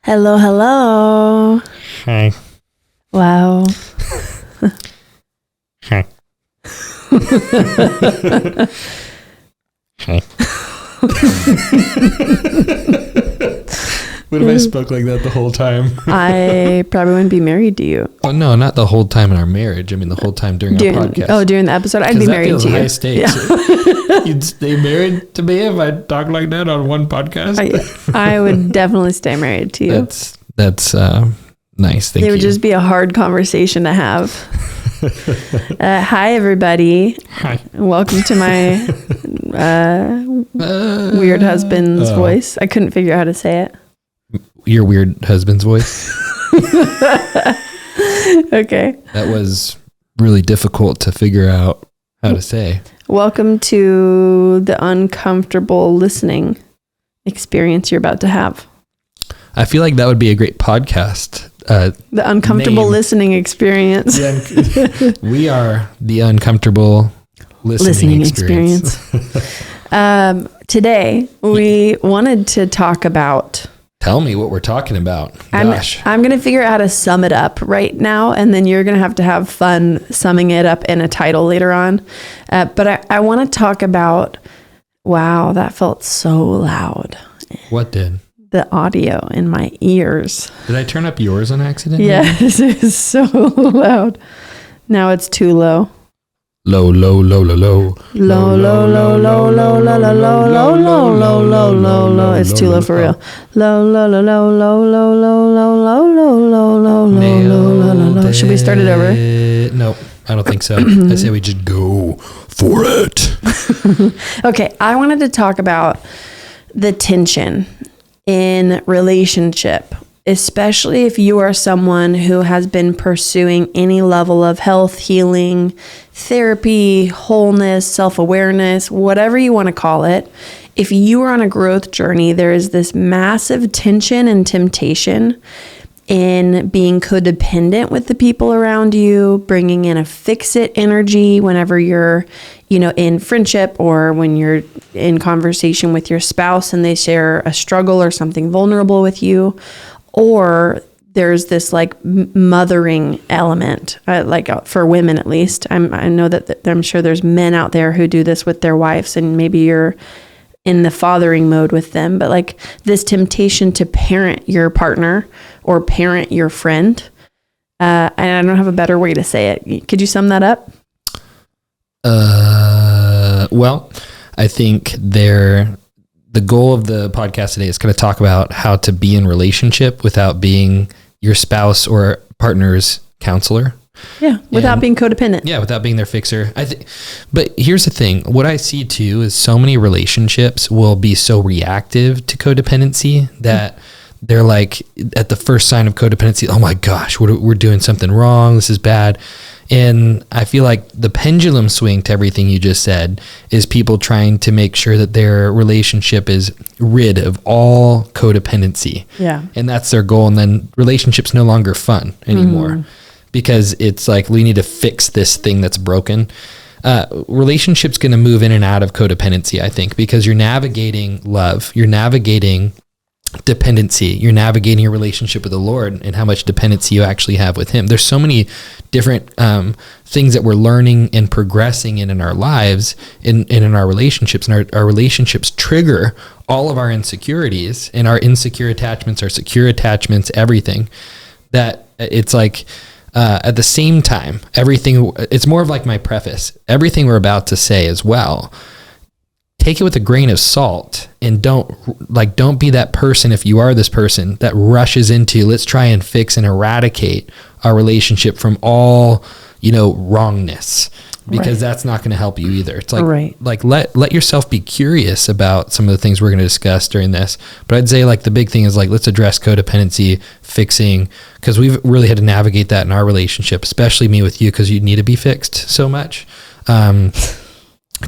Hello, hello. Hi. Wow. Hi. Hi. What if I spoke like that the whole time? I probably wouldn't be married to you. Oh, no, not the whole time in our marriage. I mean, the whole time during our podcast. Oh, during the episode, I'd be married to you. High stakes. Yeah. You'd stay married to me if I talk like that on one podcast? I would definitely stay married to you. That's nice. Thank you. It would just be a hard conversation to have. Hi, everybody. Hi. Welcome to my weird husband's voice. I couldn't figure out how to say it. Your weird husband's voice? Okay. That was really difficult to figure out how to say. Welcome to the uncomfortable listening experience you're about to have. I feel like that would be a great podcast. The uncomfortable listening experience. We are the uncomfortable listening experience. Today, we wanted to talk about... Tell me what we're talking about. Gosh. I'm going to figure out how to sum it up right now, and then you're going to have fun summing it up in a title later on. But I want to talk about... Wow, that felt so loud. What did? The audio in my ears. Did I turn up yours on accident? Yes, it is so loud. Now it's too low. Low, low, low, low, low. Low, low, low, low, low, low, low, low, low, low, low, low, low, low. It's too low for real. Low, low, low, low, low, low, low, low, low, low, low, low, low, low, low. Should we start it over? No, I don't think so. I say we just go for it. Okay, I wanted to talk about the tension in relationship, especially if you are someone who has been pursuing any level of health, healing, therapy, wholeness, self-awareness, whatever you want to call it. If you are on a growth journey, there is this massive tension and temptation in being codependent with the people around you, bringing in a fix-it energy whenever you're, in friendship or when you're in conversation with your spouse and they share a struggle or something vulnerable with you, or there's this mothering element, for women at least. I know that I'm sure there's men out there who do this with their wives, and maybe you're in the fathering mode with them, but this temptation to parent your partner or parent your friend. And I don't have a better way to say it. Could you sum that up? Well, I think the goal of the podcast today is going to talk about how to be in relationship without being your spouse or partner's counselor. Yeah, without being codependent. Yeah, without being their fixer. But here's the thing. What I see too is so many relationships will be so reactive to codependency that they're at the first sign of codependency, oh my gosh, we're doing something wrong. This is bad. And I feel like the pendulum swing to everything you just said is people trying to make sure that their relationship is rid of all codependency. Yeah. And that's their goal. And then relationship's no longer fun anymore because it's we need to fix this thing that's broken. Relationship's going to move in and out of codependency, I think, because you're navigating love, you're navigating dependency, you're navigating your relationship with the Lord and how much dependency you actually have with him. There's so many different things that we're learning and progressing in our lives and in our relationships, and our relationships trigger all of our insecurities, and our insecure attachments, our secure attachments, everything. That it's at the same time, everything, it's more of my preface, everything we're about to say as well, take it with a grain of salt, and don't be that person, if you are this person, that rushes into, let's try and fix and eradicate our relationship from all, wrongness, because that's not going to help you either. It's let yourself be curious about some of the things we're going to discuss during this. But I'd say the big thing is let's address codependency, fixing, because we've really had to navigate that in our relationship, especially me with you, because you need to be fixed so much.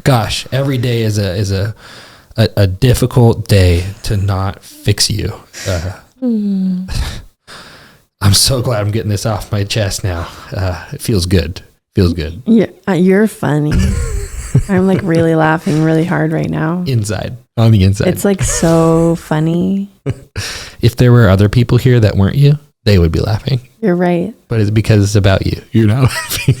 Gosh, every day is a difficult day to not fix you. I'm so glad I'm getting this off my chest now. It feels good. Yeah, you're funny. I'm like really laughing really hard right now. Inside, on the inside. It's like so funny. If there were other people here that weren't you, they would be laughing. You're right. But it's because it's about you. You're not laughing.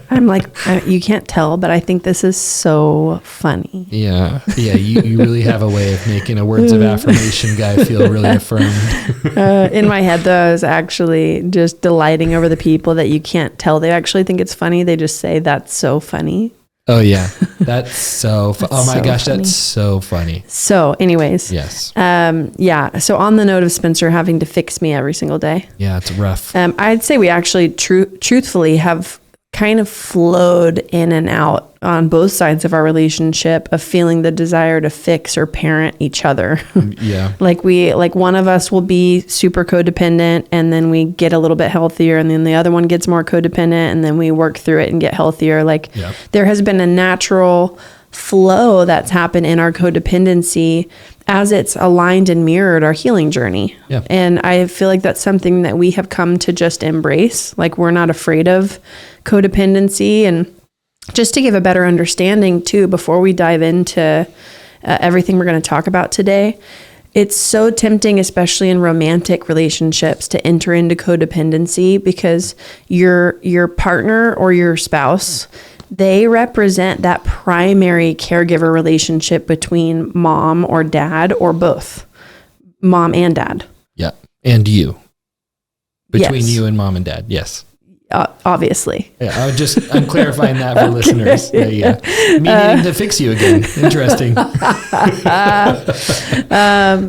I'm like, you can't tell, but I think this is so funny. Yeah. Yeah. You really have a way of making a words of affirmation guy feel really affirmed. In my head, though, I was actually just delighting over the people that you can't tell. They actually think it's funny. They just say, that's so funny. Oh, yeah. That's so funny. Oh, my gosh. Funny. That's so funny. So anyways. Yes. Yeah. So on the note of Spencer having to fix me every single day. Yeah, it's rough. I'd say we actually truthfully have kind of flowed in and out on both sides of our relationship of feeling the desire to fix or parent each other. Yeah. like one of us will be super codependent and then we get a little bit healthier, and then the other one gets more codependent and then we work through it and get healthier. There has been a natural flow that's happened in our codependency as it's aligned and mirrored our healing journey. Yeah. And I feel like that's something that we have come to just embrace. Like, we're not afraid of codependency. And just to give a better understanding too, before we dive into everything we're going to talk about today, it's so tempting, especially in romantic relationships, to enter into codependency because your partner or your spouse, they represent that primary caregiver relationship between mom or dad, or both mom and dad. Yeah. And you. Between Yes. you and mom and dad. Yes. Obviously. Yeah. I'm clarifying that for listeners. Yeah. Me needing to fix you again. Interesting.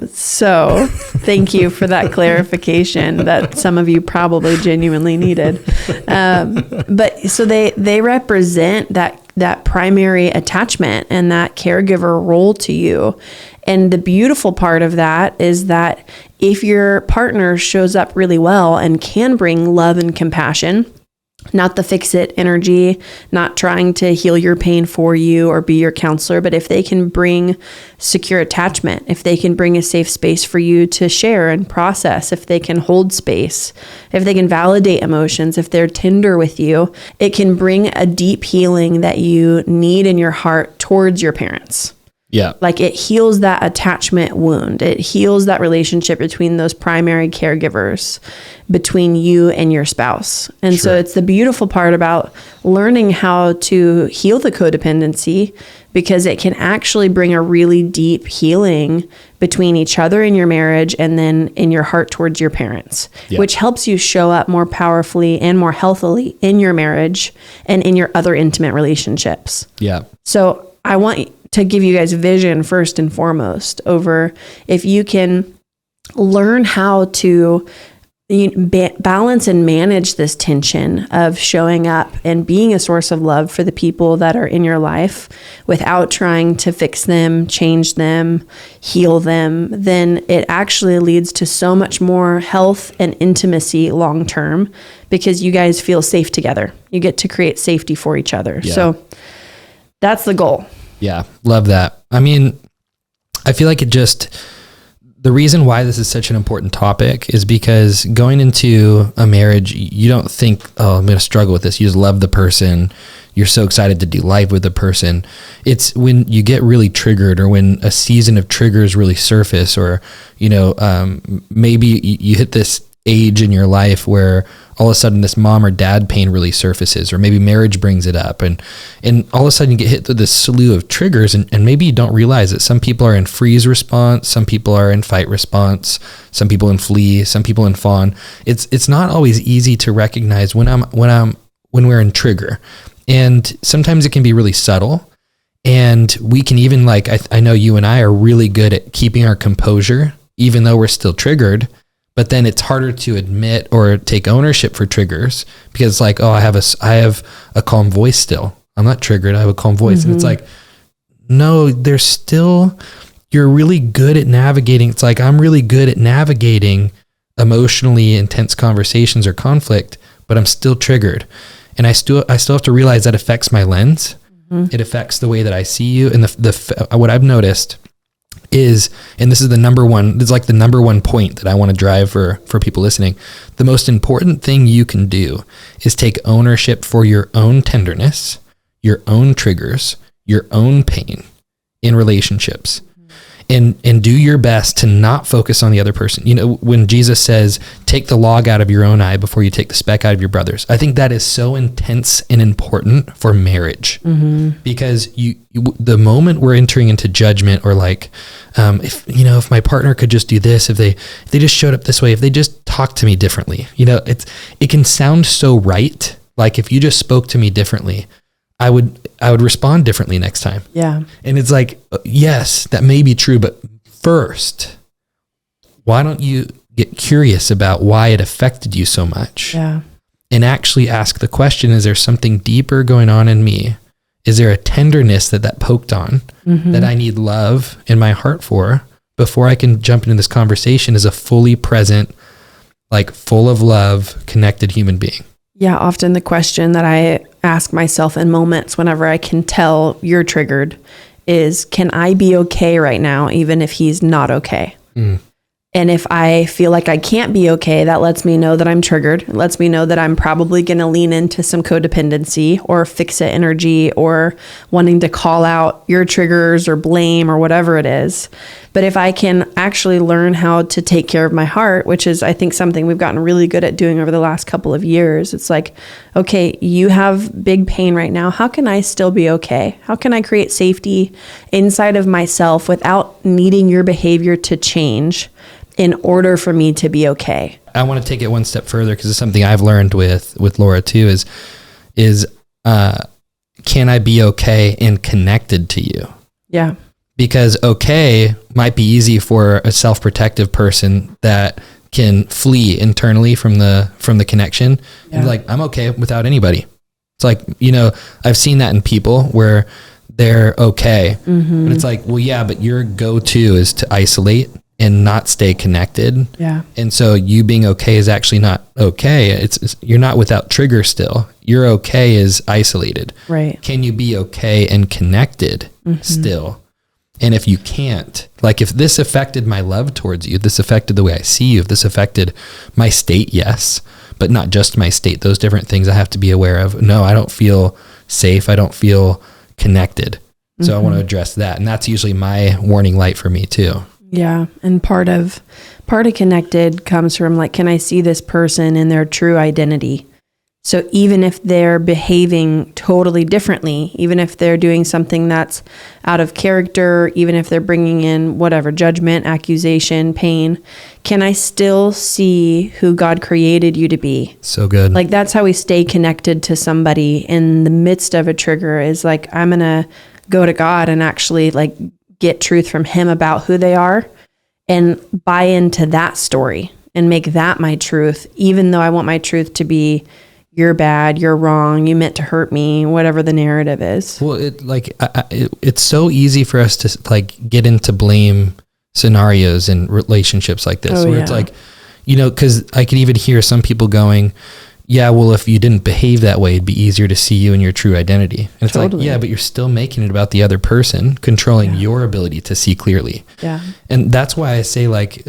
So thank you for that clarification that some of you probably genuinely needed. But so they represent that primary attachment and that caregiver role to you. And the beautiful part of that is that if your partner shows up really well and can bring love and compassion, not the fix it energy, not trying to heal your pain for you or be your counselor, but if they can bring secure attachment, if they can bring a safe space for you to share and process, if they can hold space, if they can validate emotions, if they're tender with you, it can bring a deep healing that you need in your heart towards your parents. Yeah. Like, it heals that attachment wound. It heals that relationship between those primary caregivers, between you and your spouse. And so it's the beautiful part about learning how to heal the codependency, because it can actually bring a really deep healing between each other in your marriage and then in your heart towards your parents, which helps you show up more powerfully and more healthily in your marriage and in your other intimate relationships. Yeah. So I want to give you guys vision first and foremost over if you can learn how to balance and manage this tension of showing up and being a source of love for the people that are in your life without trying to fix them, change them, heal them, then it actually leads to so much more health and intimacy long term, because you guys feel safe together. You get to create safety for each other. Yeah. So that's the goal. Yeah. Love that. I mean, I feel like the reason why this is such an important topic is because going into a marriage, you don't think, oh, I'm going to struggle with this. You just love the person. You're so excited to do life with the person. It's when you get really triggered, or when a season of triggers really surface, or, maybe you hit this age in your life where all of a sudden this mom or dad pain really surfaces, or maybe marriage brings it up, and all of a sudden you get hit with this slew of triggers, and maybe you don't realize that some people are in freeze response, some people are in fight response, some people in flee, some people in fawn. It's not always easy to recognize when we're in trigger, and sometimes it can be really subtle, and we can even, like, I know you and I are really good at keeping our composure even though we're still triggered. But then it's harder to admit or take ownership for triggers, because it's like, oh, I have a calm voice still. I'm not triggered. I have a calm voice. Mm-hmm. And it's like, no, you're really good at navigating. It's like, I'm really good at navigating emotionally intense conversations or conflict, but I'm still triggered. And I still have to realize that affects my lens. Mm-hmm. It affects the way that I see you. And what I've noticed is, and this is the number one point that I want to drive for people listening. The most important thing you can do is take ownership for your own tenderness, your own triggers, your own pain in relationships. And do your best to not focus on the other person. You know, when Jesus says, take the log out of your own eye before you take the speck out of your brother's, I think that is so intense and important for marriage. Because the moment we're entering into judgment, or like, if my partner could just do this, if they just showed up this way, if they just talked to me differently, it can sound so right. Like if you just spoke to me differently, I would respond differently next time. Yeah. And it's like, yes, that may be true, but first, why don't you get curious about why it affected you so much? Yeah. And actually ask the question, is there something deeper going on in me? Is there a tenderness that poked on that I need love in my heart for before I can jump into this conversation as a fully present, like full of love, connected human being? Yeah, often the question that I ask myself in moments whenever I can tell you're triggered is, can I be okay right now, even if he's not okay? And if I feel like I can't be okay, that lets me know that I'm triggered. It lets me know that I'm probably going to lean into some codependency or fix-it energy or wanting to call out your triggers or blame or whatever it is. But if I can actually learn how to take care of my heart, which is, I think, something we've gotten really good at doing over the last couple of years, it's like, okay, you have big pain right now. How can I still be okay? How can I create safety inside of myself without needing your behavior to change in order for me to be okay? I want to take it one step further, because it's something I've learned with Laura too, is can I be okay and connected to you? Yeah. Because okay might be easy for a self-protective person that can flee internally from the connection. Yeah. And like, I'm okay without anybody. It's like, I've seen that in people where they're okay. But it's like, well, yeah, but your go-to is to isolate and not stay connected. Yeah. And so you being okay is actually not okay. It's you're not without trigger still. Your okay is isolated. Right. Can you be okay and connected still? And if you can't, like if this affected my love towards you, this affected the way I see you, if this affected my state, yes, but not just my state, those different things I have to be aware of. No, I don't feel safe. I don't feel connected. So I want to address that. And that's usually my warning light for me too. Yeah. And part of connected comes from like, can I see this person in their true identity? So even if they're behaving totally differently, even if they're doing something that's out of character, even if they're bringing in whatever judgment, accusation, pain, can I still see who God created you to be? So good. Like that's how we stay connected to somebody in the midst of a trigger, is like, I'm going to go to God and actually like get truth from him about who they are and buy into that story and make that my truth, even though I want my truth to be, you're bad, you're wrong, you meant to hurt me, whatever the narrative is. Well, it's so easy for us to like get into blame scenarios in relationships like this, where it's like, because I could even hear some people going, yeah, well, if you didn't behave that way, it'd be easier to see you in your true identity. And it's like, yeah, but you're still making it about the other person, controlling your ability to see clearly. Yeah. And that's why I say like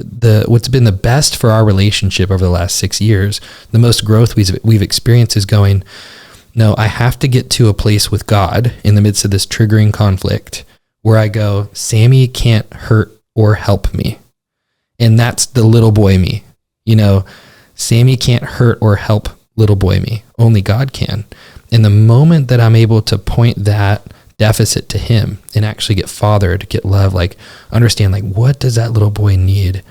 what's been the best for our relationship over the last 6 years, the most growth we've experienced is going, no, I have to get to a place with God in the midst of this triggering conflict where I go, Sammy can't hurt or help me. And that's the little boy me, Sammy can't hurt or help little boy me. Only God can. And the moment that I'm able to point that deficit to him and actually get fathered, get love, like understand, like, what does that little boy need?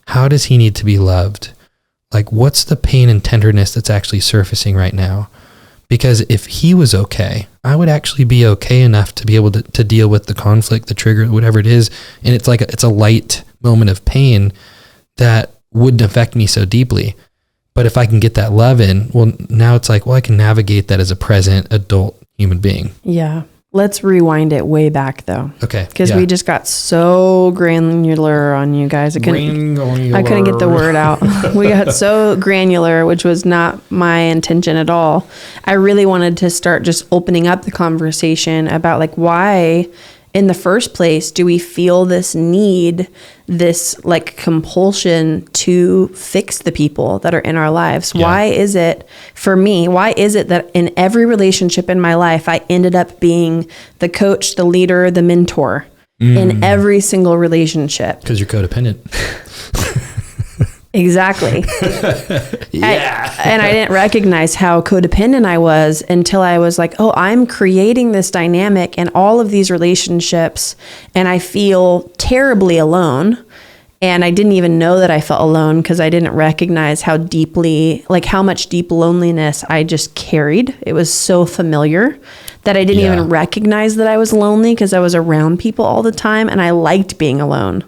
How does he need to be loved? Like, what's the pain and tenderness that's actually surfacing right now? Because if he was okay, I would actually be okay enough to be able to deal with the conflict, the trigger, whatever it is. And it's like, it's a light moment of pain that wouldn't affect me so deeply. But if I can get that love in, well, now it's like, well, I can navigate that as a present adult human being. Yeah. Let's rewind it way back though. Okay. Because we just got so granular on you guys. I couldn't get the word out. We got so granular, which was not my intention at all. I really wanted to start just opening up the conversation about like, why in the first place do we feel this need, this like compulsion to fix the people that are in our lives? Yeah. Why is it, for me, why is it that in every relationship in my life, I ended up being the coach, the leader, the mentor in every single relationship? Because you're codependent. Exactly. Yeah. And I didn't recognize how codependent I was until I was like, oh, I'm creating this dynamic in all of these relationships, and I feel terribly alone. And I didn't even know that I felt alone because I didn't recognize how deeply, like how much deep loneliness I just carried. It was so familiar that I didn't even recognize that I was lonely because I was around people all the time and I liked being alone.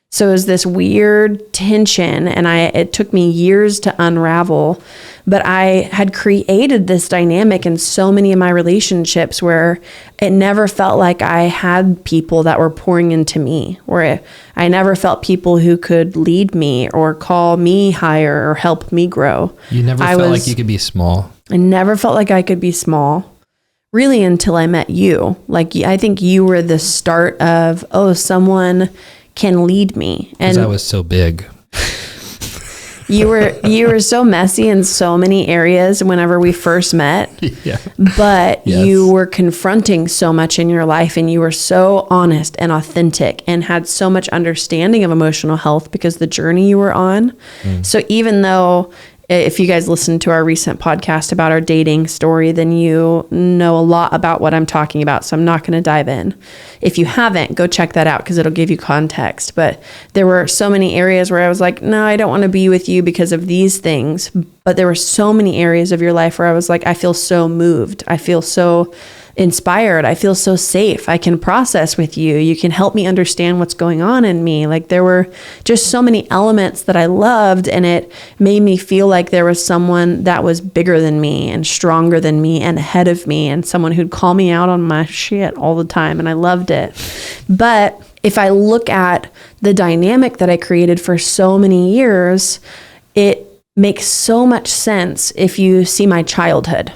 So it was this weird tension, and it took me years to unravel, but I had created this dynamic in so many of my relationships where it never felt like I had people that were pouring into me, where I never felt people who could lead me or call me higher or help me grow. You never felt like you could be small. I never felt like I could be small, really, until I met you. Like, I think you were the start of, oh, someone can lead me. And I was so big. You were so messy in so many areas whenever we first met. Yeah. But you were confronting so much in your life, and you were so honest and authentic and had so much understanding of emotional health because the journey you were on. So even though, if you guys listened to our recent podcast about our dating story, then you know a lot about what I'm talking about. So I'm not going to dive in. If you haven't, go check that out because it'll give you context. But there were so many areas where I was like, no, I don't want to be with you because of these things. But there were so many areas of your life where I was like, I feel so moved. I feel so inspired. I feel so safe. I can process with you. You can help me understand what's going on in me. Like, there were just so many elements that I loved, and it made me feel like there was someone that was bigger than me and stronger than me and ahead of me, and someone who'd call me out on my shit all the time. And I loved it. But if I look at the dynamic that I created for so many years, it makes so much sense if you see my childhood.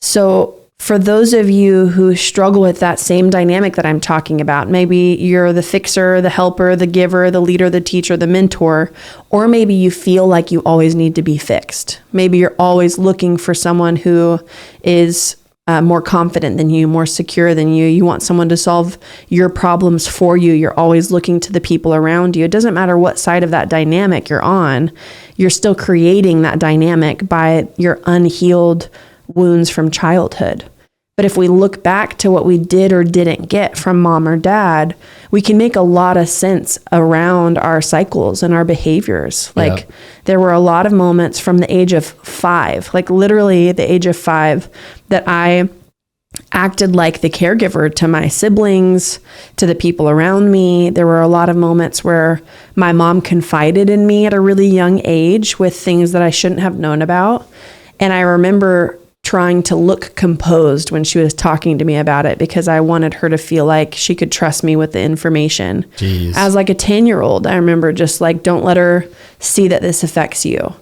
So for those of you who struggle with that same dynamic that I'm talking about, maybe you're the fixer, the helper, the giver, the leader, the teacher, the mentor, or maybe you feel like you always need to be fixed. Maybe you're always looking for someone who is more confident than you, more secure than you. You want someone to solve your problems for you. You're always looking to the people around you. It doesn't matter what side of that dynamic you're on. You're still creating that dynamic by your unhealed wounds from childhood. But if we look back to what we did or didn't get from mom or dad, we can make a lot of sense around our cycles and our behaviors. Like, there were a lot of moments from the age of 5, like literally the age of 5, that I acted like the caregiver to my siblings, to the people around me. There were a lot of moments where my mom confided in me at a really young age with things that I shouldn't have known about. And I remember trying to look composed when she was talking to me about it because I wanted her to feel like she could trust me with the information. Jeez. As like a 10-year-old, I remember just like, don't let her see that this affects you.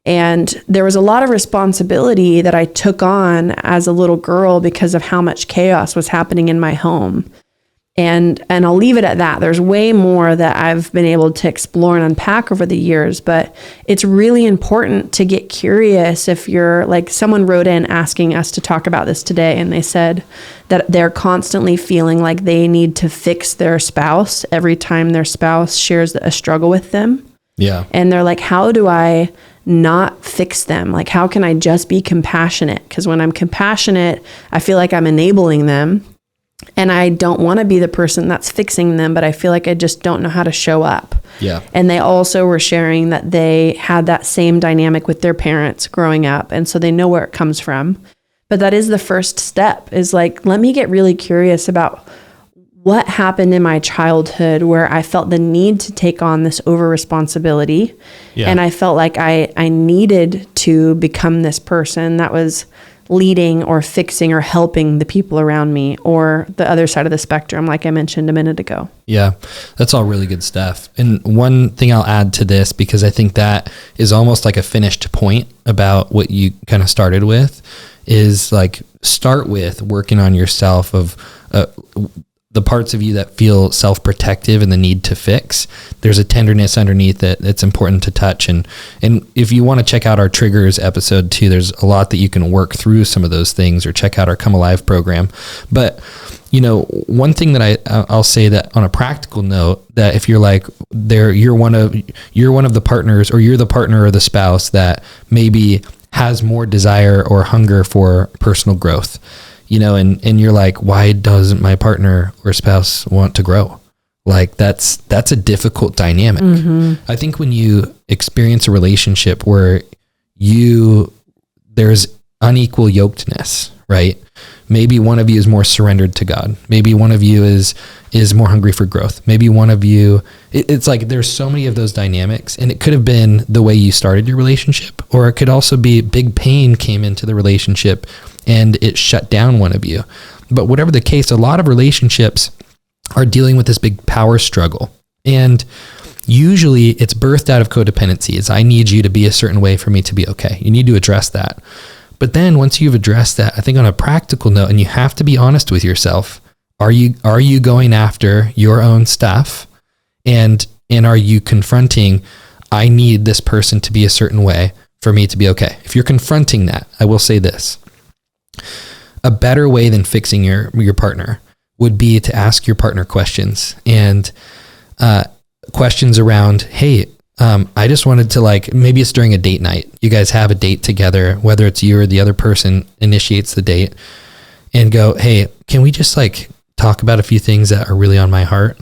And there was a lot of responsibility that I took on as a little girl because of how much chaos was happening in my home. And I'll leave it at that. There's way more that I've been able to explore and unpack over the years, but it's really important to get curious. If you're like, someone wrote in asking us to talk about this today, and they said that they're constantly feeling like they need to fix their spouse every time their spouse shares a struggle with them. Yeah. And they're like, how do I not fix them? Like, how can I just be compassionate? Because when I'm compassionate, I feel like I'm enabling them. And I don't want to be the person that's fixing them, but I feel like I just don't know how to show up. Yeah. And they also were sharing that they had that same dynamic with their parents growing up. And so they know where it comes from. But that is the first step, is like, let me get really curious about what happened in my childhood where I felt the need to take on this over responsibility. Yeah. And I felt like I needed to become this person that was leading or fixing or helping the people around me, or the other side of the spectrum, like I mentioned a minute ago. Yeah, that's all really good stuff. And one thing I'll add to this, because I think that is almost like a finished point about what you kind of started with, is like, start with working on yourself of the parts of you that feel self-protective and the need to fix, there's a tenderness underneath it that's important to touch. And if you want to check out our triggers episode too, there's a lot that you can work through some of those things, or check out our Come Alive program. But one thing that I'll say that on a practical note, that if you're like you're one of the partners, or you're the partner or the spouse that maybe has more desire or hunger for personal growth, and you're like, why doesn't my partner or spouse want to grow? Like that's a difficult dynamic. Mm-hmm. I think when you experience a relationship where there's unequal yokedness, right? Maybe one of you is more surrendered to God. Maybe one of you is more hungry for growth. Maybe one of you, it's like there's so many of those dynamics, and it could have been the way you started your relationship, or it could also be big pain came into the relationship and it shut down one of you. But whatever the case, a lot of relationships are dealing with this big power struggle. And usually it's birthed out of codependency. It's, I need you to be a certain way for me to be okay. You need to address that. But then once you've addressed that, I think on a practical note, and you have to be honest with yourself, are you going after your own stuff? And are you confronting, I need this person to be a certain way for me to be okay? If you're confronting that, I will say this. A better way than fixing your partner would be to ask your partner questions, and questions around, hey, I just wanted to, maybe it's during a date night. You guys have a date together, whether it's you or the other person initiates the date, and go, hey, can we just talk about a few things that are really on my heart?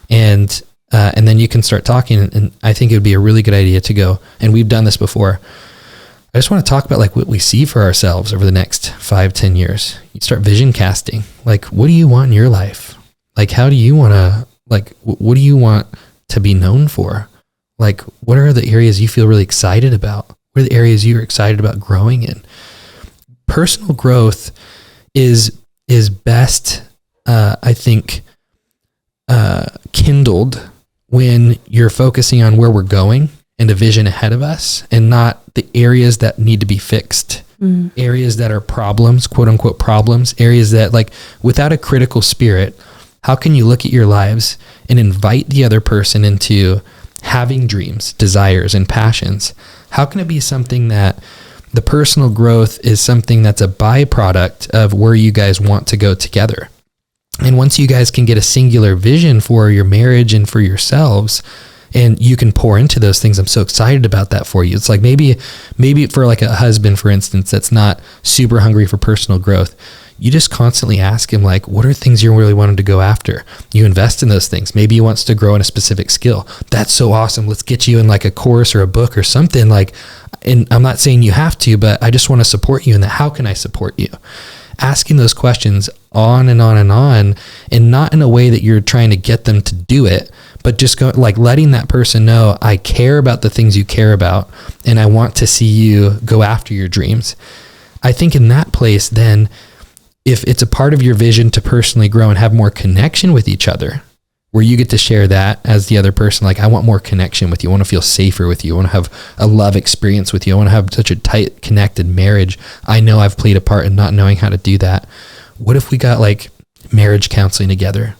And then you can start talking. And I think it would be a really good idea to go, and we've done this before. I just want to talk about what we see for ourselves over the next 5-10 years. You start vision casting. What do you want in your life? How do you want to, what do you want to be known for? What are the areas you feel really excited about? What are the areas you're excited about growing in? Personal growth is best, I think, kindled when you're focusing on where we're going and a vision ahead of us, and not the areas that need to be fixed, areas that are problems, quote unquote problems, areas that without a critical spirit, how can you look at your lives and invite the other person into having dreams, desires, and passions? How can it be something that the personal growth is something that's a byproduct of where you guys want to go together? And once you guys can get a singular vision for your marriage and for yourselves, and you can pour into those things, I'm so excited about that for you. It's maybe for a husband, for instance, that's not super hungry for personal growth, you just constantly ask him, what are things you really wanted to go after? You invest in those things. Maybe he wants to grow in a specific skill. That's so awesome. Let's get you in a course or a book or something. And I'm not saying you have to, but I just want to support you in that. How can I support you? Asking those questions on and on and on, and not in a way that you're trying to get them to do it, but just go letting that person know, I care about the things you care about, and I want to see you go after your dreams. I think in that place, then, if it's a part of your vision to personally grow and have more connection with each other, where you get to share that as the other person, I want more connection with you. I want to feel safer with you. I want to have a love experience with you. I want to have such a tight, connected marriage. I know I've played a part in not knowing how to do that. What if we got marriage counseling together?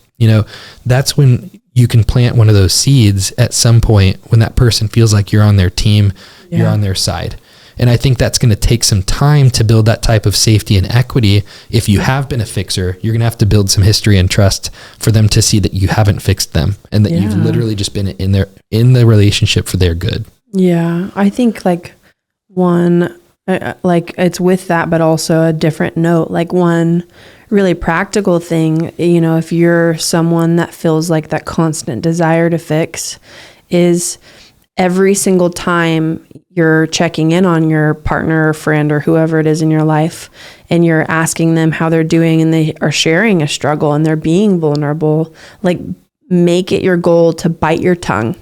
That's when you can plant one of those seeds at some point when that person feels like you're on their team, you're on their side. And I think that's going to take some time to build that type of safety and equity. If you have been a fixer, you're going to have to build some history and trust for them to see that you haven't fixed them, and that you've literally just been in the relationship for their good. Yeah. I think one, it's with that, but also a different note, one really practical thing, if you're someone that feels that constant desire to fix, is every single time you're checking in on your partner or friend or whoever it is in your life, and you're asking them how they're doing, and they are sharing a struggle and they're being vulnerable, make it your goal to bite your tongue,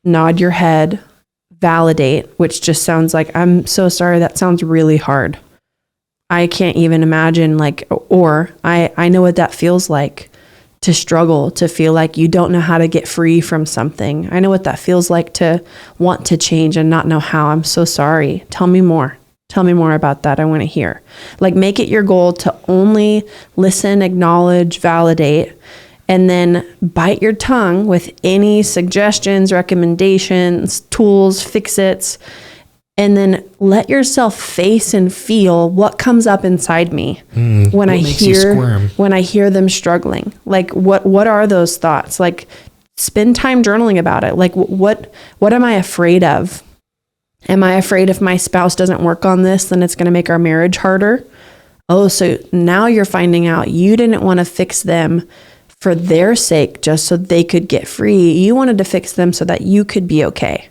nod your head, validate, which just sounds I'm so sorry, that sounds really hard. I can't even imagine or I know what that feels like, to struggle, to feel you don't know how to get free from something. I know what that feels like, to want to change and not know how. I'm so sorry. Tell me more. Tell me more about that. I want to hear. Like, make it your goal to only listen, acknowledge, validate, and then bite your tongue with any suggestions, recommendations, tools, fix-its, and then let yourself face and feel what comes up inside me when I hear them struggling. Like, what are those thoughts? Like, spend time journaling about it. Like, what am I afraid of? Am I afraid if my spouse doesn't work on this, then it's going to make our marriage harder? Oh, so now you're finding out you didn't want to fix them for their sake, just so they could get free. You wanted to fix them so that you could be okay,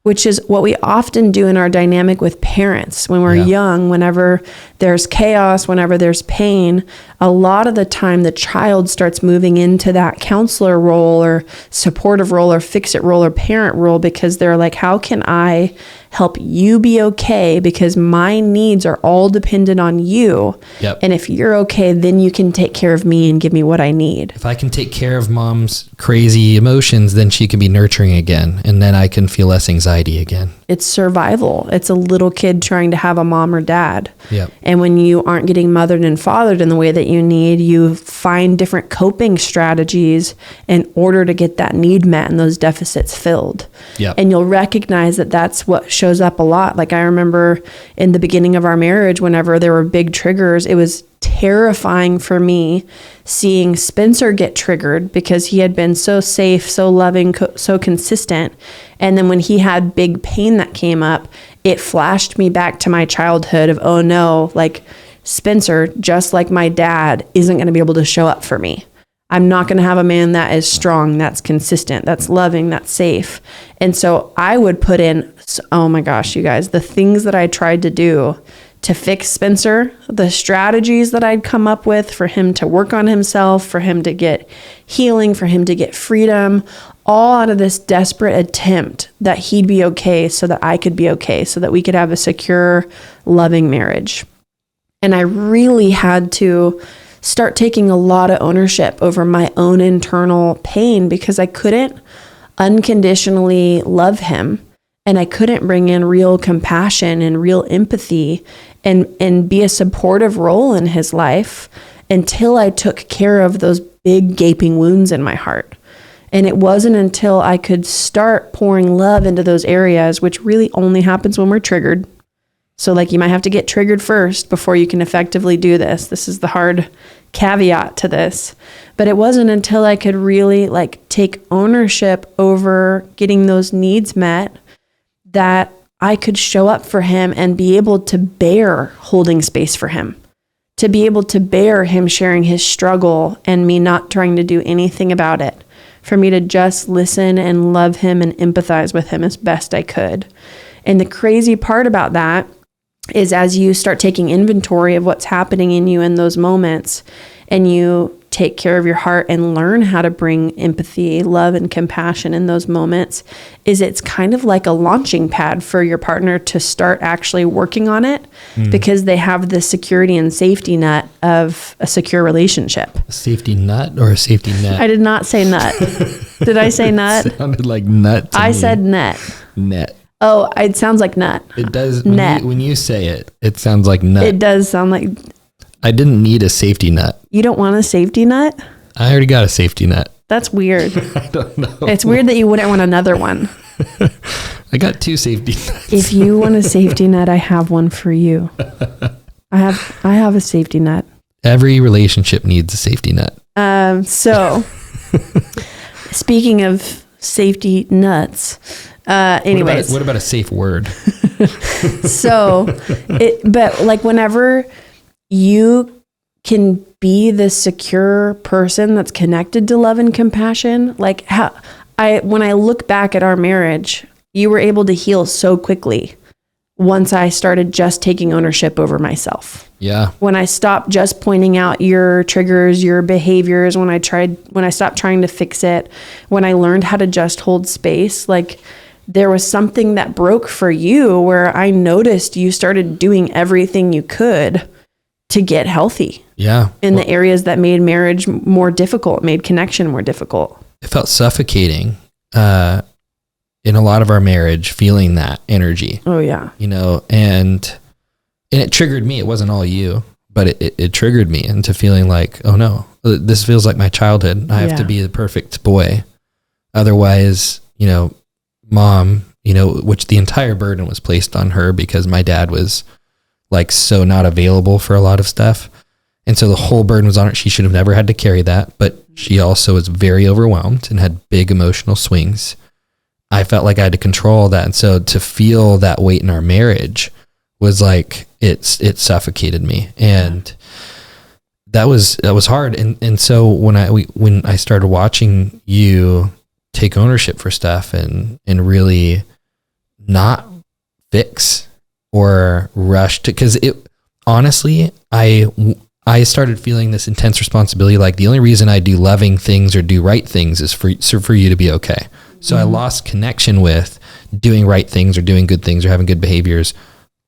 which is what we often do in our dynamic with parents when we're young. Whenever there's chaos, whenever there's pain, a lot of the time the child starts moving into that counselor role or supportive role or fix-it role or parent role, because they're like, how can I help you be okay? Because my needs are all dependent on you. Yep. And if you're okay, then you can take care of me and give me what I need. If I can take care of mom's crazy emotions, then she can be nurturing again. And then I can feel less anxiety again. It's survival. It's a little kid trying to have a mom or dad. Yep. And when you aren't getting mothered and fathered in the way that you need, you find different coping strategies in order to get that need met and those deficits filled. Yep. And you'll recognize that that's what shows up a lot. Like, I remember in the beginning of our marriage, whenever there were big triggers, it was terrifying for me seeing Spencer get triggered because he had been so safe, so loving, so consistent. And then when he had big pain that came up, it flashed me back to my childhood of, oh no, like Spencer, just like my dad, isn't going to be able to show up for me. I'm not going to have a man that is strong, that's consistent, that's loving, that's safe. And so I would put in, oh my gosh, you guys, the things that I tried to do to fix Spencer, the strategies that I'd come up with for him to work on himself, for him to get healing, for him to get freedom, all out of this desperate attempt that he'd be okay so that I could be okay, so that we could have a secure, loving marriage. And I really had to start taking a lot of ownership over my own internal pain, because I couldn't unconditionally love him, and I couldn't bring in real compassion and real empathy and be a supportive role in his life until I took care of those big gaping wounds in my heart. And it wasn't until I could start pouring love into those areas, which really only happens when we're triggered. So like, you might have to get triggered first before you can effectively do this. This is the hard caveat to this. But it wasn't until I could really like take ownership over getting those needs met that I could show up for him and be able to bear holding space for him, to be able to bear him sharing his struggle and me not trying to do anything about it, for me to just listen and love him and empathize with him as best I could. And the crazy part about that is, as you start taking inventory of what's happening in you in those moments, and you take care of your heart and learn how to bring empathy, love, and compassion in those moments, is it's kind of like a launching pad for your partner to start actually working on it, because they have the security and safety net of a secure relationship. A safety nut or a safety net? I did not say nut. Did I say nut? It sounded like nut to me. said net. Net. Oh, it sounds like nut. It does. Net. When you say it, it sounds like nut. It does sound like... I didn't need a safety nut. You don't want a safety nut? I already got a safety net. That's weird. I don't know. It's weird that you wouldn't want another one. I got 2 safety nuts. If you want a safety net, I have one for you. I have a safety net. Every relationship needs a safety net. So speaking of safety nuts, anyways. What about a safe word? But like, whenever you can be the secure person that's connected to love and compassion, like when I look back at our marriage, you were able to heal so quickly once I started just taking ownership over myself. Yeah. When I stopped just pointing out your triggers, your behaviors, when I stopped trying to fix it, when I learned how to just hold space, like, there was something that broke for you where I noticed you started doing everything you could to get healthy. Yeah. In the areas that made marriage more difficult, made connection more difficult. It felt suffocating in a lot of our marriage, feeling that energy. Oh yeah. And And it triggered me. It wasn't all you, but it triggered me into feeling like, oh no, this feels like my childhood. I have to be the perfect boy. Otherwise, mom, which the entire burden was placed on her because my dad was like so not available for a lot of stuff. And so the whole burden was on her. She should have never had to carry that, but she also was very overwhelmed and had big emotional swings. I felt like I had to control that. And so to feel that weight in our marriage was like, it suffocated me. And that was hard. And so when I started watching you take ownership for stuff and really not fix or rush to, because honestly, I started feeling this intense responsibility. Like the only reason I do loving things or do right things is for you to be okay. So I lost connection with doing right things or doing good things or having good behaviors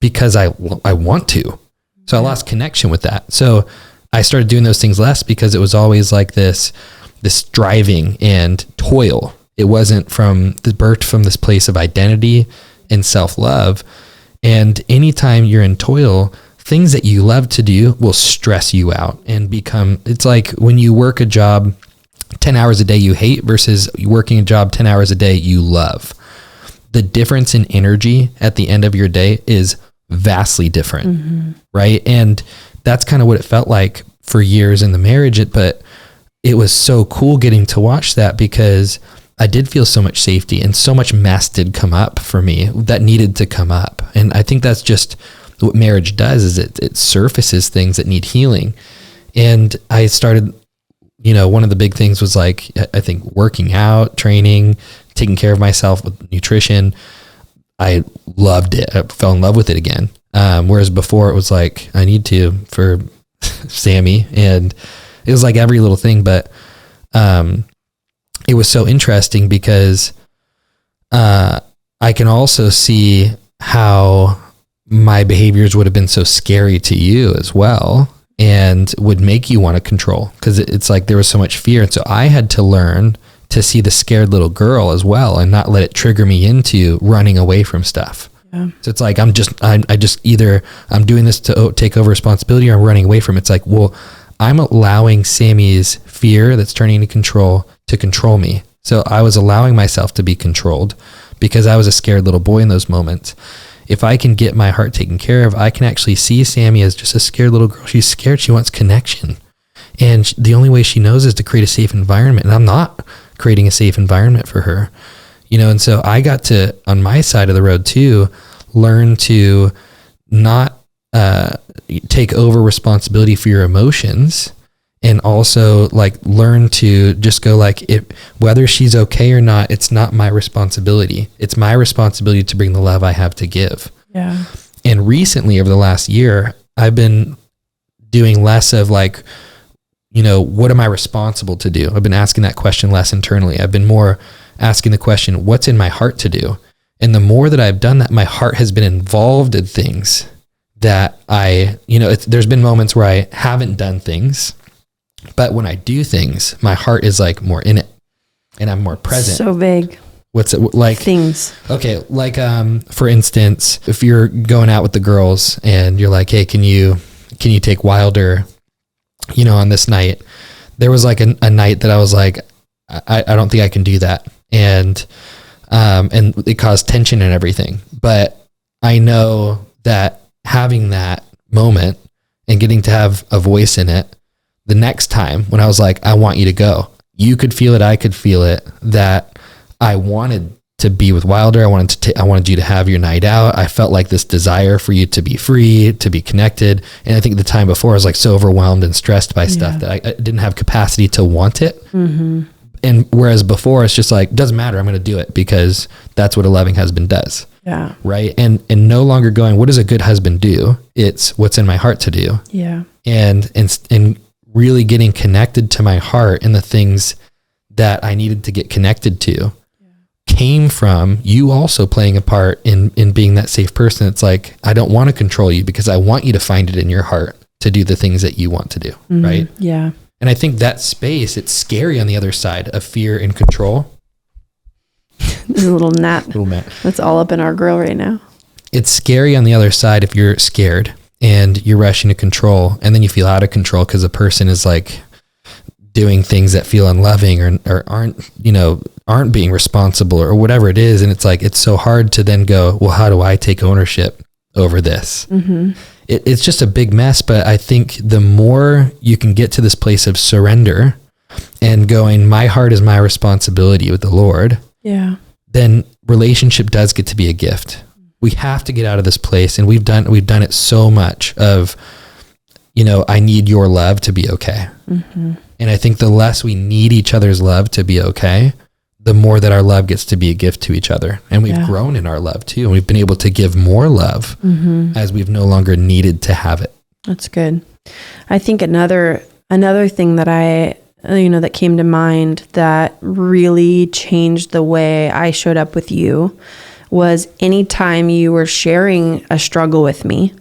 because I want to. So I lost connection with that. So I started doing those things less because it was always like this striving and toil. It wasn't birthed from this place of identity and self-love. And anytime you're in toil, things that you love to do will stress you out and it's like when you work a job 10 hours a day you hate versus working a job 10 hours a day you love. The difference in energy at the end of your day is vastly different, right? And that's kind of what it felt like for years in the marriage, but it was so cool getting to watch that because I did feel so much safety and so much mess did come up for me that needed to come up. And I think that's just what marriage does is it surfaces things that need healing. And I started, one of the big things was like, I think working out, training, taking care of myself with nutrition. I loved it. I fell in love with it again. Whereas before it was like, I need to for Sammy, and it was like every little thing, but, it was so interesting because, I can also see how my behaviors would have been so scary to you as well and would make you want to control because it's like there was so much fear. And so I had to learn to see the scared little girl as well and not let it trigger me into running away from stuff. Yeah. So it's like, I'm doing this to take over responsibility or I'm running away from it. It's like, well, I'm allowing Sammy's fear that's turning into control to control me. So I was allowing myself to be controlled because I was a scared little boy in those moments. If I can get my heart taken care of, I can actually see Sammy as just a scared little girl. She's scared. She wants connection. And the only way she knows is to create a safe environment. And I'm not creating a safe environment for her, and so I got to, on my side of the road too, learn to not take over responsibility for your emotions. And also like learn to just go like, whether she's okay or not, it's not my responsibility. It's my responsibility to bring the love I have to give. Yeah. And recently over the last year, I've been doing less of like, what am I responsible to do? I've been asking that question less internally. I've been more asking the question, what's in my heart to do? And the more that I've done that, my heart has been involved in things that there's been moments where I haven't done things. But when I do things, my heart is like more in it and I'm more present. So big. What's it like? Things. Okay. Like, for instance, if you're going out with the girls and you're like, hey, can you take Wilder, on this night? There was like a night that I was like, I don't think I can do that. And it caused tension and everything. But I know that having that moment and getting to have a voice in it, the next time when I was like, I want you to go, you could feel it. I could feel it, that I wanted to be with Wilder. I wanted you to have your night out. I felt like this desire for you to be free, to be connected. And I think the time before I was like so overwhelmed and stressed by stuff that I didn't have capacity to want it. Mm-hmm. And whereas before it's just like, doesn't matter. I'm going to do it because that's what a loving husband does. Yeah. Right. And no longer going, what does a good husband do? It's what's in my heart to do. Yeah. And really getting connected to my heart and the things that I needed to get connected to came from you also playing a part in being that safe person. It's like, I don't want to control you because I want you to find it in your heart to do the things that you want to do. Mm-hmm. Right. Yeah. And I think that space, it's scary on the other side of fear and control. There's a little gnat. That's all up in our grill right now. It's scary on the other side if you're scared and you're rushing to control, and then you feel out of control because the person is like doing things that feel unloving or aren't being responsible or whatever it is. And it's like, it's so hard to then go, well, how do I take ownership over this? Mm-hmm. It's just a big mess. But I think the more you can get to this place of surrender and going, my heart is my responsibility with the Lord. Yeah. Then relationship does get to be a gift. We have to get out of this place. And we've done it so much of, I need your love to be okay. Mm-hmm. And I think the less we need each other's love to be okay, the more that our love gets to be a gift to each other. And we've grown in our love too. And we've been able to give more love as we've no longer needed to have it. That's good. I think another thing that that came to mind that really changed the way I showed up with you was anytime you were sharing a struggle with me,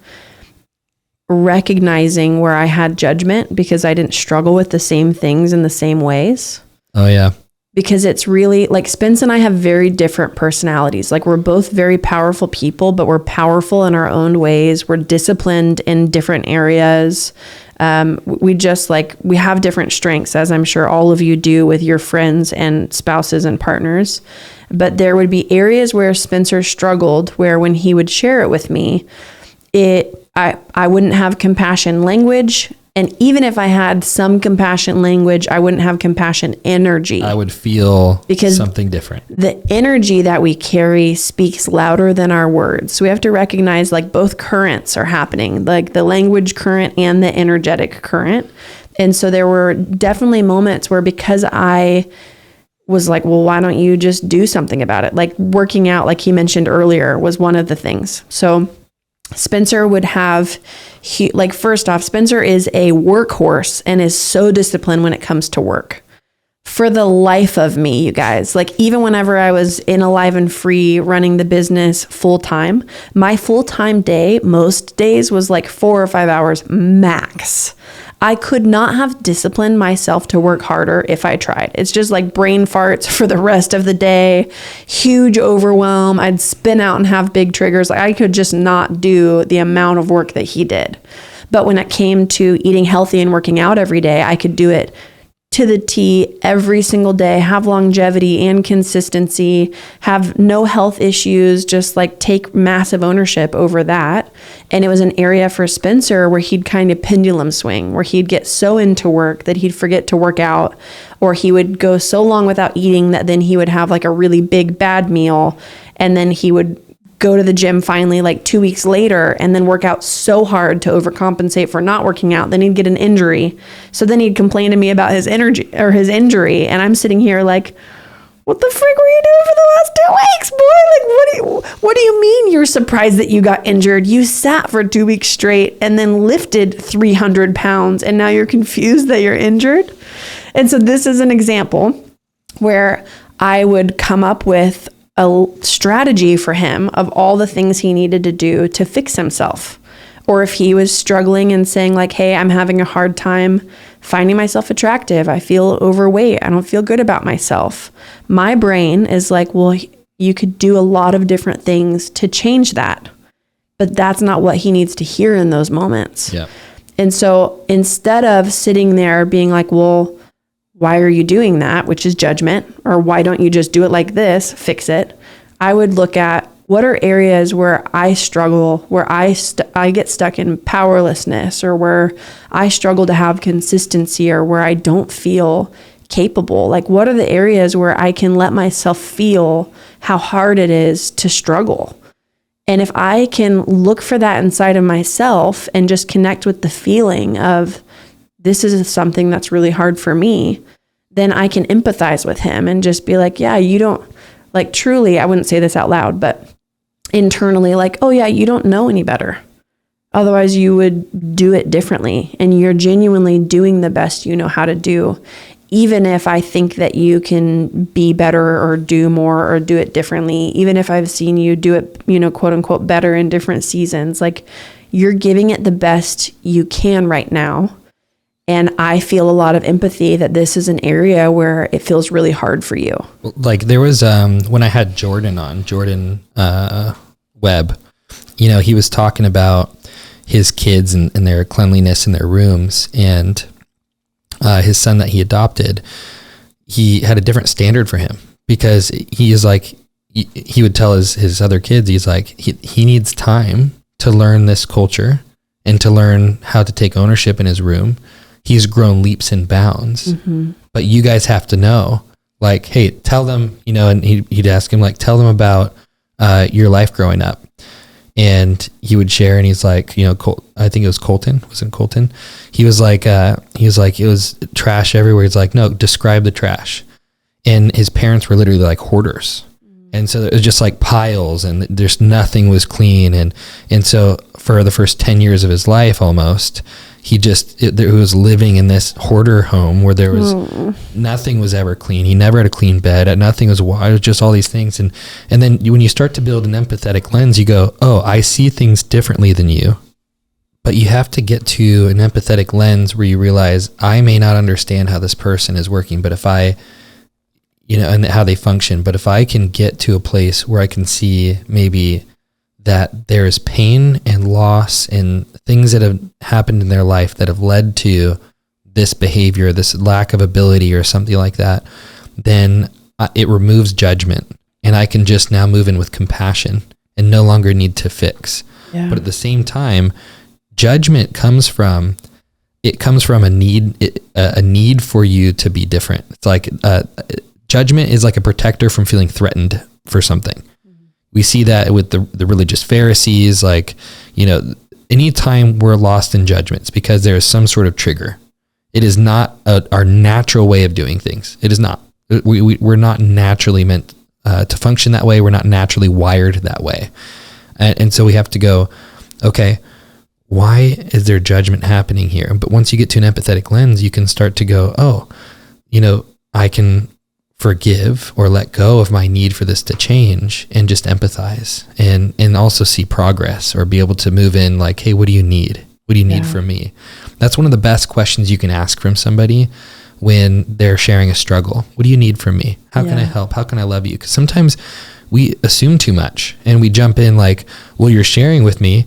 recognizing where I had judgment because I didn't struggle with the same things in the same ways. Oh yeah. Because it's really like Spence and I have very different personalities. Like we're both very powerful people, but we're powerful in our own ways. We're disciplined in different areas. We have different strengths, as I'm sure all of you do with your friends and spouses and partners. But there would be areas where Spencer struggled, where when he would share it with me, I wouldn't have compassion language. And even if I had some compassion language, I wouldn't have compassion energy. I would feel something different. The energy that we carry speaks louder than our words. So we have to recognize like both currents are happening, like the language current and the energetic current. And so there were definitely moments where, because I was like, well, why don't you just do something about it? Like working out, like he mentioned earlier, was one of the things. So Spencer would have, first off, Spencer is a workhorse and is so disciplined when it comes to work. For the life of me, you guys, like even whenever I was in Alive and Free running the business full time, my full time day, most days was like 4 or 5 hours max. I could not have disciplined myself to work harder if I tried. It's just like brain farts for the rest of the day, huge overwhelm. I'd spin out and have big triggers. Like I could just not do the amount of work that he did. But when it came to eating healthy and working out every day, I could do it to the T every single day, have longevity and consistency, have no health issues, just like take massive ownership over that. And it was an area for Spencer where he'd kind of pendulum swing, where he'd get so into work that he'd forget to work out, or he would go so long without eating that then he would have like a really big bad meal. And then he would go to the gym finally like 2 weeks later and then work out so hard to overcompensate for not working out. Then he'd get an injury. So then he'd complain to me about his injury. And I'm sitting here like, what the frick were you doing for the last 2 weeks, boy? Like, what do you mean you're surprised that you got injured? You sat for 2 weeks straight and then lifted 300 pounds and now you're confused that you're injured. And so this is an example where I would come up with a strategy for him of all the things he needed to do to fix himself. Or if he was struggling and saying like, hey, I'm having a hard time finding myself attractive. I feel overweight. I don't feel good about myself. My brain is like, well, you could do a lot of different things to change that. But that's not what he needs to hear in those moments. Yeah. And so instead of sitting there being like, well, why are you doing that? Which is judgment. Or why don't you just do it like this, fix it? I would look at what are areas where I struggle, where I get stuck in powerlessness, or where I struggle to have consistency, or where I don't feel capable. Like what are the areas where I can let myself feel how hard it is to struggle? And if I can look for that inside of myself and just connect with the feeling of this is something that's really hard for me, then I can empathize with him and just be like, yeah, you don't, like truly, I wouldn't say this out loud, but internally like, oh yeah, you don't know any better. Otherwise you would do it differently. And you're genuinely doing the best you know how to do. Even if I think that you can be better or do more or do it differently, even if I've seen you do it, quote unquote, better in different seasons, like you're giving it the best you can right now. And I feel a lot of empathy that this is an area where it feels really hard for you. Like there was, when I had Jordan on, Jordan Webb, he was talking about, his kids and their cleanliness in their rooms. And his son that he adopted, he had a different standard for him, because he is like, he would tell his other kids, he's like, he needs time to learn this culture and to learn how to take ownership in his room. He's grown leaps and bounds, but you guys have to know, like, hey, tell them, you know, and he'd ask him, like, tell them about your life growing up. And he would share, and he's like, you know, I think it was Colton. Was it Colton? He was like, it was trash everywhere. He's like, no, describe the trash. And his parents were literally like hoarders. And so it was just like piles, and there's nothing was clean. And so for the first 10 years of his life, almost, he was living in this hoarder home where there was nothing was ever clean. He never had a clean bed. Nothing was washed. It was just all these things. And then when you start to build an empathetic lens, you go, oh, I see things differently than you. But you have to get to an empathetic lens where you realize, I may not understand how this person is working, but if I, you know, and how they function. But if I can get to a place where I can see maybe that there is pain and loss and things that have happened in their life that have led to this behavior, this lack of ability or something like that, then it removes judgment, and I can just now move in with compassion and no longer need to fix. Yeah. But at the same time, judgment comes from a need for you to be different. It's like, judgment is like a protector from feeling threatened for something. We see that with the religious Pharisees, like, you know, anytime we're lost in judgments because there is some sort of trigger. It is not our natural way of doing things. It is not. We're not naturally meant to function that way. We're not naturally wired that way. And so we have to go, okay, why is there judgment happening here? But once you get to an empathetic lens, you can start to go, oh, you know, I can forgive or let go of my need for this to change and just empathize and also see progress, or be able to move in like, hey, what do you need? What do you need from me? That's one of the best questions you can ask from somebody when they're sharing a struggle. What do you need from me? How can I help? How can I love you? Because sometimes we assume too much and we jump in like, well, you're sharing with me.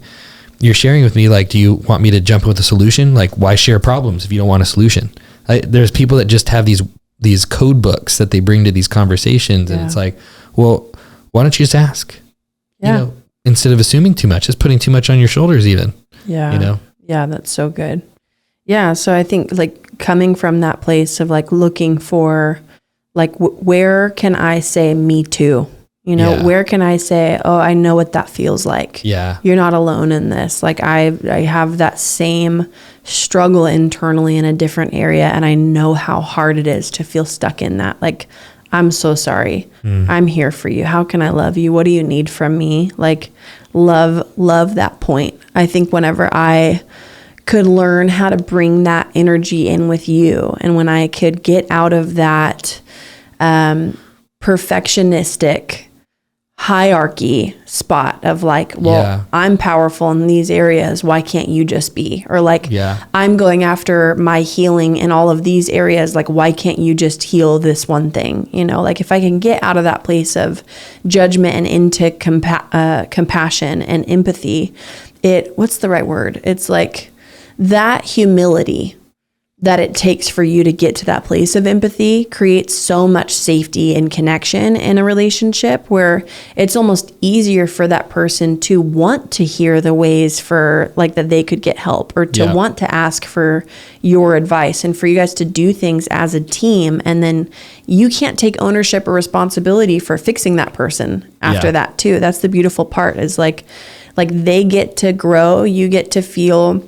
Like, do you want me to jump in with a solution? Like, why share problems if you don't want a solution? There's people that just have these code books that they bring to these conversations. And it's like, well, why don't you just ask, you know, instead of assuming too much, just putting too much on your shoulders even, you know? Yeah. That's so good. Yeah. So I think like coming from that place of like looking for like, where can I say me too? You know, where can I say, oh, I know what that feels like. Yeah. You're not alone in this. Like I have that same struggle internally in a different area. And I know how hard it is to feel stuck in that. Like, I'm so sorry. I'm here for you. How can I love you? What do you need from me? Like love that point. I think whenever I could learn how to bring that energy in with you, and when I could get out of that perfectionistic hierarchy spot of like, well, I'm powerful in these areas, why can't you just be? Or like, I'm going after my healing in all of these areas, like, why can't you just heal this one thing? You know, like if I can get out of that place of judgment and into compassion and empathy, what's the right word? It's like that humility that it takes for you to get to that place of empathy creates so much safety and connection in a relationship, where it's almost easier for that person to want to hear the ways for like that they could get help, or to want to ask for your advice, and for you guys to do things as a team. And then you can't take ownership or responsibility for fixing that person after that too. That's the beautiful part, is like they get to grow, you get to feel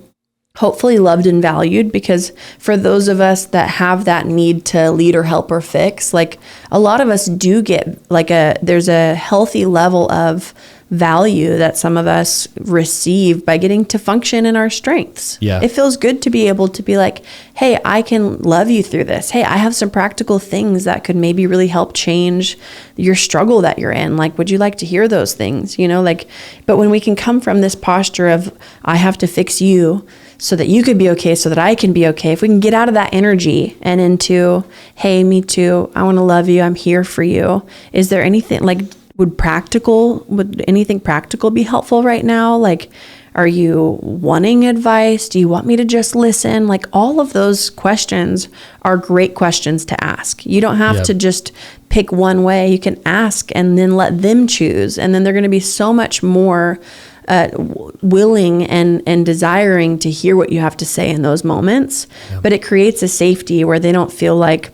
hopefully loved and valued, because for those of us that have that need to lead or help or fix, like a lot of us do get like there's a healthy level of value that some of us receive by getting to function in our strengths. Yeah. It feels good to be able to be like, hey, I can love you through this. Hey, I have some practical things that could maybe really help change your struggle that you're in. Like, would you like to hear those things? You know, like, but when we can come from this posture of, I have to fix you so that you could be okay, so that I can be okay. If we can get out of that energy and into, hey, me too, I want to love you, I'm here for you. Is there anything, like, would anything practical be helpful right now? Like, are you wanting advice? Do you want me to just listen? Like, all of those questions are great questions to ask. You don't have to just pick one way. You can ask and then let them choose. And then they're going to be so much more willing and desiring to hear what you have to say in those moments. But it creates a safety where they don't feel like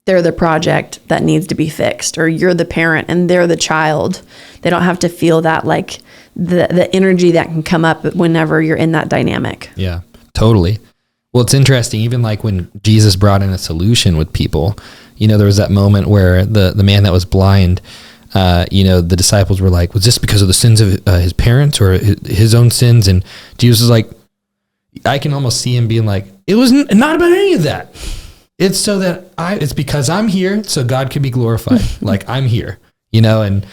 they're the project that needs to be fixed, or you're the parent and they're the child. They don't have to feel that, like, the energy that can come up whenever you're in that dynamic. Yeah, totally. Well, it's interesting, even like when Jesus brought in a solution with people, there was that moment where the man that was blind, the disciples were like, was this because of the sins of his parents or his own sins? And Jesus was like, I can almost see him being like, it was not about any of that. It's so that it's because I'm here, so God can be glorified. Like, I'm here, and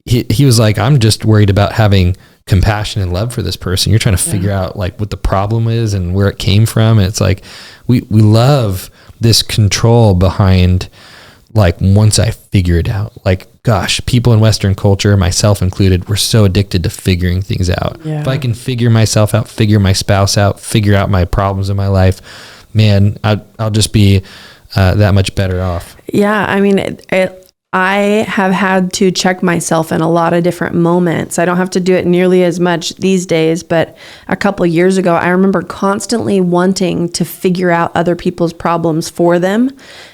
he was like, I'm just worried about having compassion and love for this person. You're trying to figure out like what the problem is and where it came from. And it's like, we love this control behind, like, once I figure it out, like, gosh, people in Western culture, myself included, we're so addicted to figuring things out. Yeah. If I can figure myself out, figure my spouse out, figure out my problems in my life, man, I'll just be that much better off. Yeah. I mean, I have had to check myself in a lot of different moments. I don't have to do it nearly as much these days, but a couple of years ago, I remember constantly wanting to figure out other people's problems for them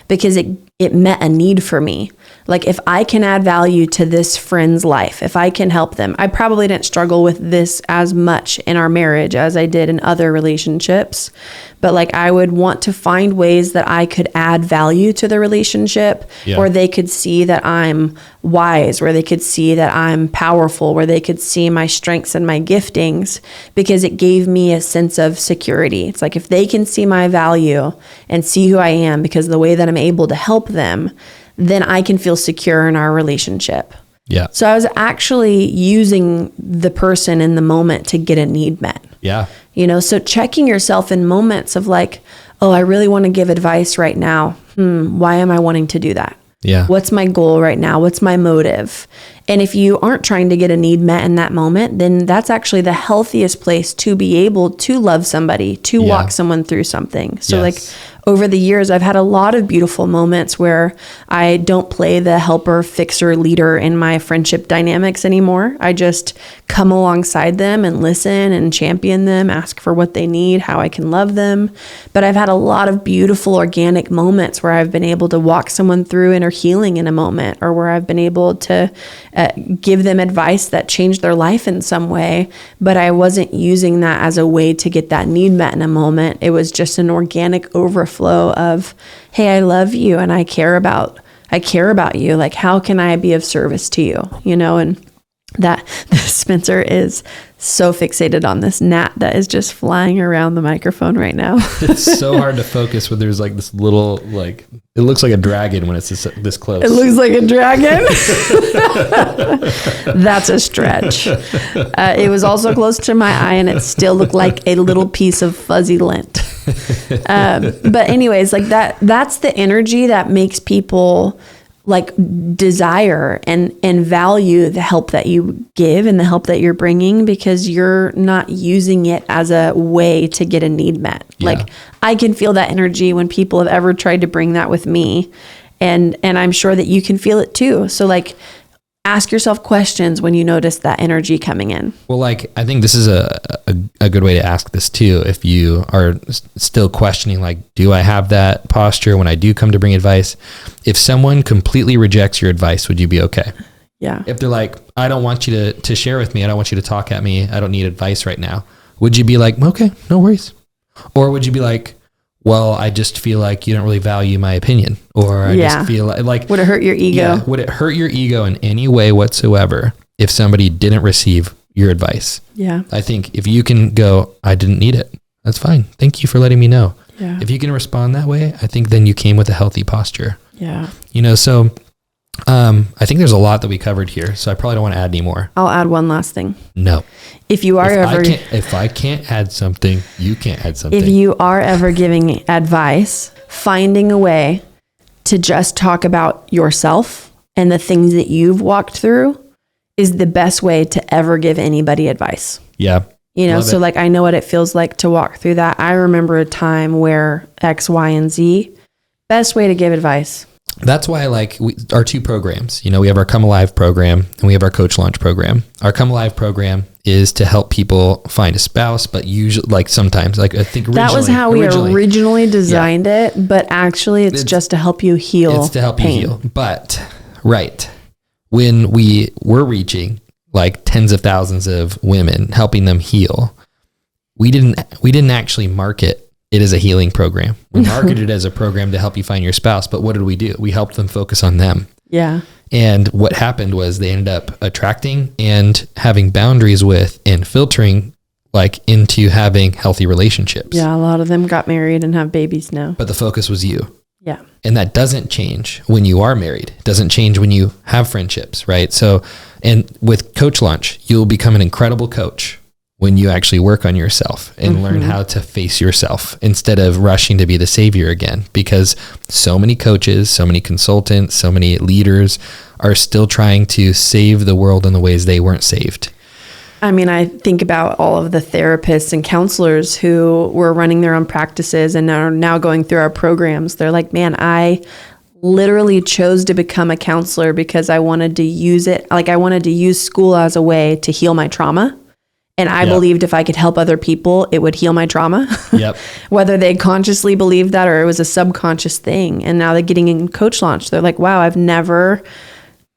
because it met a need for me. Like, if I can add value to this friend's life, if I can help them, I probably didn't struggle with this as much in our marriage as I did in other relationships. But like, I would want to find ways that I could add value to the relationship, where they could see that I'm wise, where they could see that I'm powerful, where they could see my strengths and my giftings, because it gave me a sense of security. It's like, if they can see my value and see who I am because of the way that I'm able to help them, then I can feel secure in our relationship. Yeah. So I was actually using the person in the moment to get a need met. Yeah. So checking yourself in moments of like, oh, I really want to give advice right now. Why am I wanting to do that? Yeah. What's my goal right now? What's my motive? And if you aren't trying to get a need met in that moment, then that's actually the healthiest place to be able to love somebody, to walk someone through something. So like, over the years, I've had a lot of beautiful moments where I don't play the helper, fixer, leader in my friendship dynamics anymore. I just come alongside them and listen and champion them, ask for what they need, how I can love them. But I've had a lot of beautiful organic moments where I've been able to walk someone through inner healing in a moment, or where I've been able to give them advice that changed their life in some way, but I wasn't using that as a way to get that need met in a moment. It was just an organic overflow of, hey, I love you and I care about you. Like, how can I be of service to you? And that Spencer is so fixated on this gnat that is just flying around the microphone right now. It's so hard to focus when there's like this little, like, it looks like a dragon when it's this close. It looks like a dragon. That's a stretch. It was also close to my eye and it still looked like a little piece of fuzzy lint. But anyways, like that's the energy that makes people like desire and value the help that you give and the help that you're bringing, because you're not using it as a way to get a need met. Yeah. Like, I can feel that energy when people have ever tried to bring that with me. And I'm sure that you can feel it too. So like, ask yourself questions when you notice that energy coming in. Well, like, I think this is a good way to ask this too. If you are still questioning, like, do I have that posture when I do come to bring advice? If someone completely rejects your advice, would you be okay? Yeah. If they're like, I don't want you to share with me. I don't want you to talk at me. I don't need advice right now. Would you be like, okay, no worries? Or would you be like, well, I just feel like you don't really value my opinion, or I just feel like, would it hurt your ego? Yeah, would it hurt your ego in any way whatsoever if somebody didn't receive your advice? Yeah. I think if you can go, I didn't need it, that's fine. Thank you for letting me know. Yeah. If you can respond that way, I think then you came with a healthy posture. Yeah. So I think there's a lot that we covered here, so I probably don't want to add any more. I'll add one last thing. No. If I can't add something, you can't add something. If you are ever giving advice, finding a way to just talk about yourself and the things that you've walked through is the best way to ever give anybody advice. Yeah. You know, Love so it. like, I know what it feels like to walk through that. I remember a time where X, Y, and Z, best way to give advice. That's why I like our two programs. You know, we have our Come Alive program and we have our Coach Launch program. Our Come Alive program is to help people find a spouse, but usually, like sometimes, like I think that was how we originally designed it, but actually it's just to help you heal. It's to help pain. you heal. But when we were reaching like tens of thousands of women, helping them heal, we didn't actually market it as a healing program. We marketed it as a program to help you find your spouse. But what did we do? We helped them focus on them. Yeah. And what happened was they ended up attracting and having boundaries with and filtering like into having healthy relationships. Yeah. A lot of them got married and have babies now. But the focus was you. Yeah. And that doesn't change when you are married. It doesn't change when you have friendships, right? So, and with Coach Launch, you'll become an incredible coach when you actually work on yourself and learn how to face yourself instead of rushing to be the savior again, because so many coaches, so many consultants, so many leaders are still trying to save the world in the ways they weren't saved. I mean, I think about all of the therapists and counselors who were running their own practices and are now going through our programs. They're like, man, I literally chose to become a counselor because I wanted to use it. Like I wanted to use school as a way to heal my trauma. And I believed if I could help other people, it would heal my trauma. Yep. Whether they consciously believed that or it was a subconscious thing. And now they're getting in Coach Launch. They're like, wow, I've never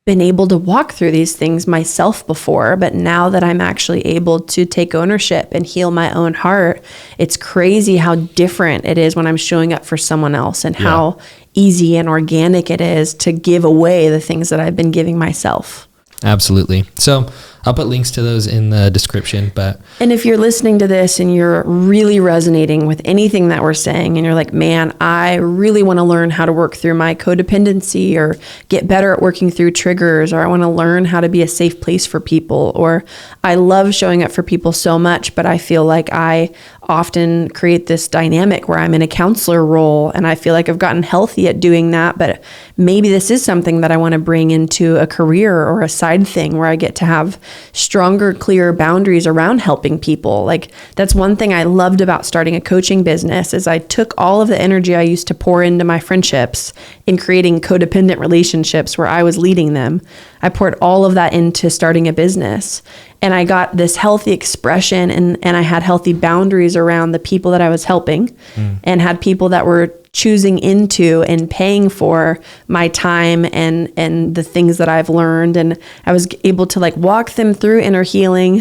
been able to walk through these things myself before. But now that I'm actually able to take ownership and heal my own heart, it's crazy how different it is when I'm showing up for someone else and how easy and organic it is to give away the things that I've been giving myself. Absolutely. So I'll put links to those in the description, and if you're listening to this and you're really resonating with anything that we're saying and you're like, man, I really want to learn how to work through my codependency or get better at working through triggers, or I want to learn how to be a safe place for people, or I love showing up for people so much, but I feel like I often create this dynamic where I'm in a counselor role and I feel like I've gotten healthy at doing that, but maybe this is something that I want to bring into a career or a side thing where I get to have stronger, clearer boundaries around helping people. Like that's one thing I loved about starting a coaching business is I took all of the energy I used to pour into my friendships in creating codependent relationships where I was leading them. I poured all of that into starting a business, and I got this healthy expression and I had healthy boundaries around the people that I was helping and had people that were choosing into and paying for my time and the things that I've learned. And I was able to like walk them through inner healing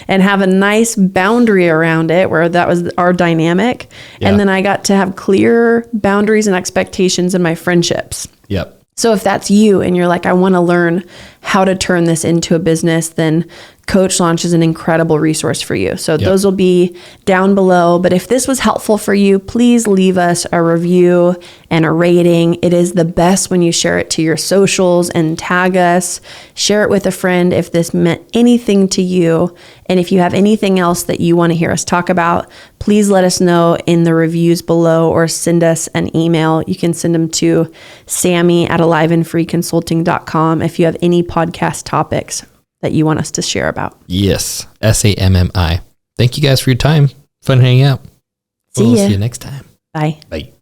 and have a nice boundary around it where that was our dynamic. Yeah. And then I got to have clear boundaries and expectations in my friendships. Yep. So if that's you and you're like, I want to learn how to turn this into a business, then Coach Launch is an incredible resource for you. So those will be down below. But if this was helpful for you, please leave us a review and a rating. It is the best when you share it to your socials and tag us. Share it with a friend if this meant anything to you. And if you have anything else that you want to hear us talk about, please let us know in the reviews below or send us an email. You can send them to sammy@aliveandfreeconsulting.com if you have any podcast topics that you want us to share about. Yes. SAMMI. Thank you guys for your time. Fun hanging out. See ya. See you next time. Bye. Bye.